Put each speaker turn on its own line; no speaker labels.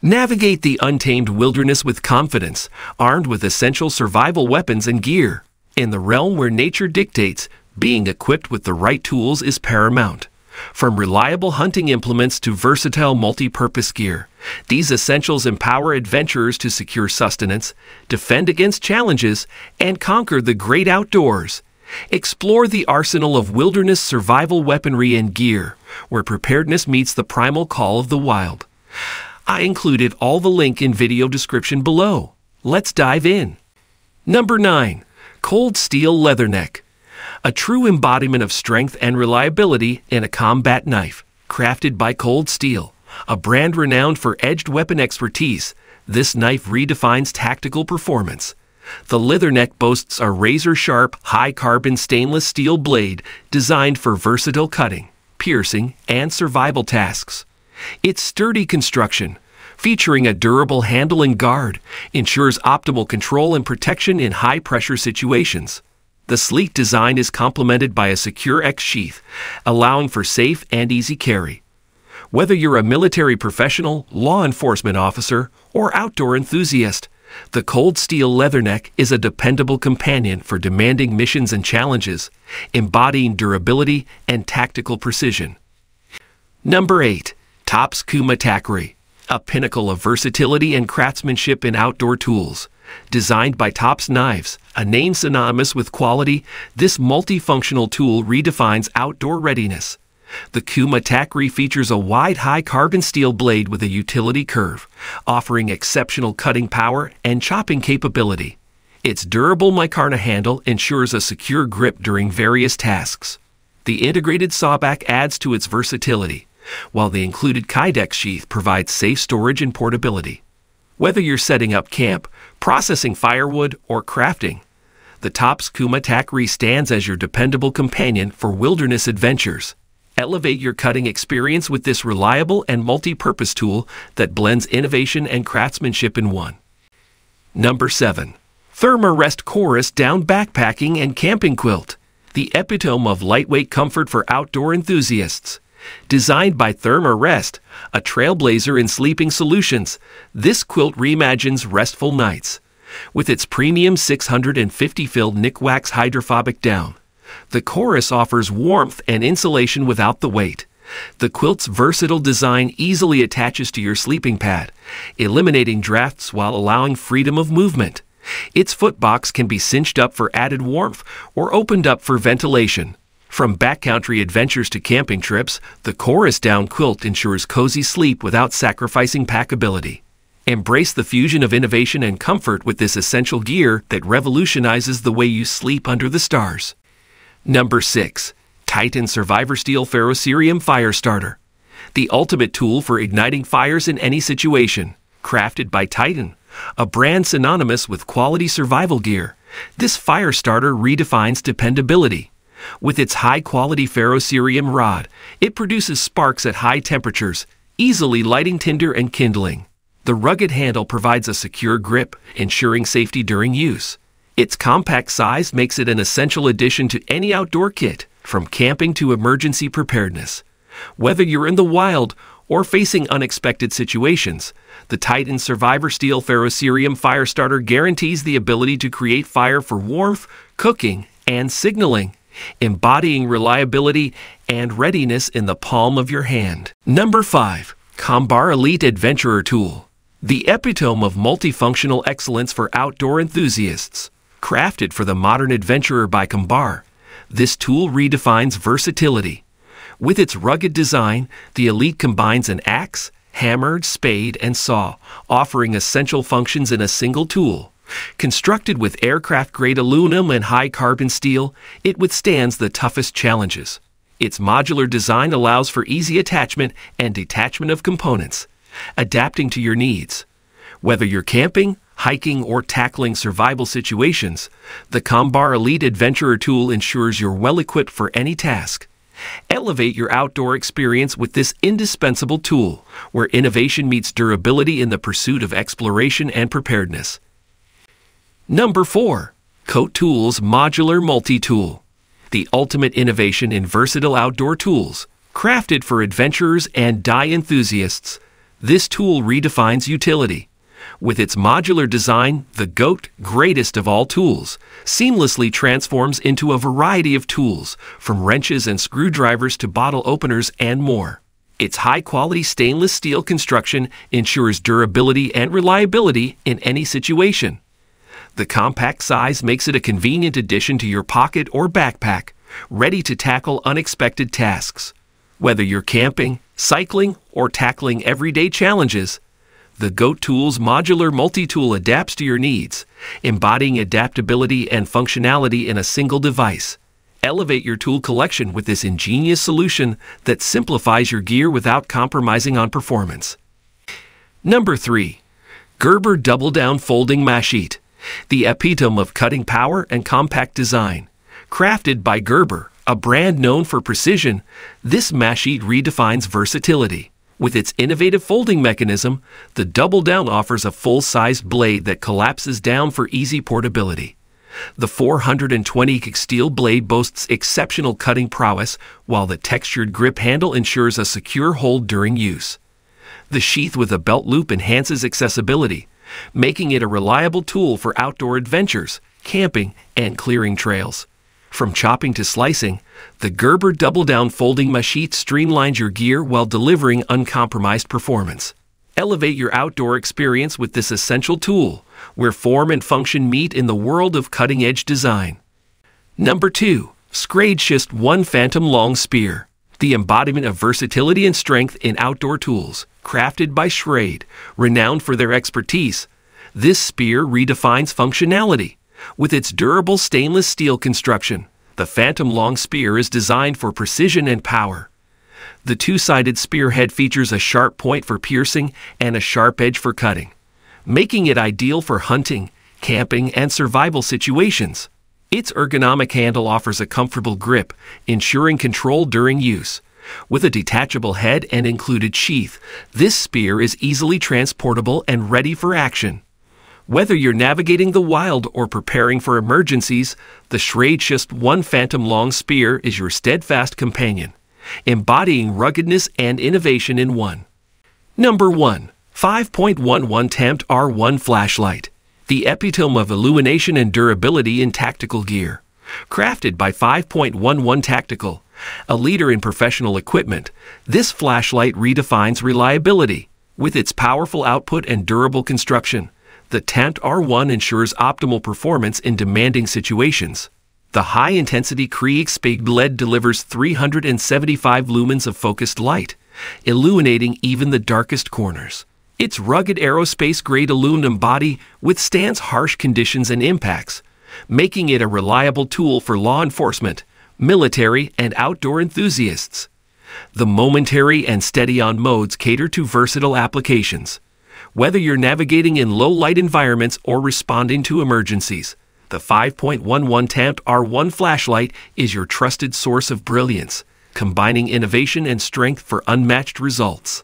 Navigate the untamed wilderness with confidence, armed with essential survival weapons and gear. In the realm where nature dictates, being equipped with the right tools is paramount. From reliable hunting implements to versatile multi-purpose gear, these essentials empower adventurers to secure sustenance, defend against challenges, and conquer the great outdoors. Explore the arsenal of wilderness survival weaponry and gear, where preparedness meets the primal call of the wild. I included all the link in video description below. Let's dive in. Number 9. Cold Steel Leatherneck. A true embodiment of strength and reliability in a combat knife. Crafted by Cold Steel, a brand renowned for edged weapon expertise, this knife redefines tactical performance. The Leatherneck boasts a razor-sharp, high-carbon stainless steel blade designed for versatile cutting, piercing, and survival tasks. Its sturdy construction, featuring a durable handle and guard, ensures optimal control and protection in high-pressure situations. The sleek design is complemented by a secure X sheath, allowing for safe and easy carry. Whether you're a military professional, law enforcement officer, or outdoor enthusiast, the Cold Steel Leatherneck is a dependable companion for demanding missions and challenges, embodying durability and tactical precision. Number 8. Topz Kuma, a pinnacle of versatility and craftsmanship in outdoor tools. Designed by Topz Knives, a name synonymous with quality, this multifunctional tool redefines outdoor readiness. The Kuma features a wide, high-carbon steel blade with a utility curve, offering exceptional cutting power and chopping capability. Its durable micarta handle ensures a secure grip during various tasks. The integrated sawback adds to its versatility, while the included kydex sheath provides safe storage and portability. Whether you're setting up camp, processing firewood, or crafting, the Topz Kuma stands as your dependable companion for wilderness adventures. Elevate your cutting experience with this reliable and multi-purpose tool that blends innovation and craftsmanship in one. Number 7. Thermarest Corus Down Backpacking and Camping Quilt, the epitome of lightweight comfort for outdoor enthusiasts. Designed by Thermarest, a trailblazer in sleeping solutions, this quilt reimagines restful nights. With its premium 650 fill Nikwax hydrophobic down, the Corus offers warmth and insulation without the weight. The quilt's versatile design easily attaches to your sleeping pad, eliminating drafts while allowing freedom of movement. Its footbox can be cinched up for added warmth or opened up for ventilation. From backcountry adventures to camping trips, the Corus down quilt ensures cozy sleep without sacrificing packability. Embrace the fusion of innovation and comfort with this essential gear that revolutionizes the way you sleep under the stars. Number 6. Titan SurvivorSteel Ferrocerium Fire Starter, the ultimate tool for igniting fires in any situation. Crafted by Titan, a brand synonymous with quality survival gear, this fire starter redefines dependability. With its high-quality ferrocerium rod, it produces sparks at high temperatures, easily lighting tinder and kindling. The rugged handle provides a secure grip, ensuring safety during use. Its compact size makes it an essential addition to any outdoor kit, from camping to emergency preparedness. Whether you're in the wild or facing unexpected situations, the Titan SurvivorSteel Ferrocerium Fire Starter guarantees the ability to create fire for warmth, cooking, and signaling, embodying reliability and readiness in the palm of your hand. Number 5. Combar Elite Adventurer Tool, the epitome of multifunctional excellence for outdoor enthusiasts. Crafted for the modern adventurer by Combar, this tool redefines versatility. With its rugged design, the Elite combines an axe, hammer, spade, and saw, offering essential functions in a single tool. Constructed with aircraft-grade aluminum and high-carbon steel, it withstands the toughest challenges. Its modular design allows for easy attachment and detachment of components, adapting to your needs. Whether you're camping, hiking, or tackling survival situations, the Combar Elite Adventurer Tool ensures you're well-equipped for any task. Elevate your outdoor experience with this indispensable tool, where innovation meets durability in the pursuit of exploration and preparedness. Number 4. Coat Tools Modular Multi-Tool, the ultimate innovation in versatile outdoor tools. Crafted for adventurers and die enthusiasts, This tool redefines utility. With its modular design, the GOAT, greatest of all tools, seamlessly transforms into a variety of tools, from wrenches and screwdrivers to bottle openers and more. Its high-quality stainless steel construction ensures durability and reliability in any situation. The compact size makes it a convenient addition to your pocket or backpack, ready to tackle unexpected tasks. Whether you're camping, cycling, or tackling everyday challenges, the GOAT Tool's modular multi-tool adapts to your needs, embodying adaptability and functionality in a single device. Elevate your tool collection with this ingenious solution that simplifies your gear without compromising on performance. Number 3. Gerber Doubledown Folding Machete, the epitome of cutting power and compact design. Crafted by Gerber, a brand known for precision, this machete redefines versatility. With its innovative folding mechanism, the Doubledown offers a full-sized blade that collapses down for easy portability. The 420 steel blade boasts exceptional cutting prowess, while the textured grip handle ensures a secure hold during use. The sheath with a belt loop enhances accessibility, making it a reliable tool for outdoor adventures, camping, and clearing trails. From chopping to slicing, the Gerber Doubledown Folding Machete streamlines your gear while delivering uncompromised performance. Elevate your outdoor experience with this essential tool, where form and function meet in the world of cutting-edge design. Number 2. Schrade Shift One Phantom Long Spear, the embodiment of versatility and strength in outdoor tools. Crafted by Schrade, renowned for their expertise, this spear redefines functionality. With its durable stainless steel construction, the Phantom Long Spear is designed for precision and power. The two-sided spearhead features a sharp point for piercing and a sharp edge for cutting, making it ideal for hunting, camping, and survival situations. Its ergonomic handle offers a comfortable grip, ensuring control during use. With a detachable head and included sheath, this spear is easily transportable and ready for action. Whether you're navigating the wild or preparing for emergencies, the Schrade Shift One Phantom Long Spear is your steadfast companion, embodying ruggedness and innovation in one. Number 1. 5.11 Tempt R1 Flashlight, the epitome of illumination and durability in tactical gear. Crafted by 5.11 Tactical, a leader in professional equipment, this flashlight redefines reliability. With its powerful output and durable construction, the Tempt R1 ensures optimal performance in demanding situations. The high-intensity Kriegspiegel LED delivers 375 lumens of focused light, illuminating even the darkest corners. Its rugged aerospace-grade aluminum body withstands harsh conditions and impacts, making it a reliable tool for law enforcement, military, and outdoor enthusiasts. The momentary and steady-on modes cater to versatile applications. Whether you're navigating in low-light environments or responding to emergencies, the 5.11 Tempt R1 flashlight is your trusted source of brilliance, combining innovation and strength for unmatched results.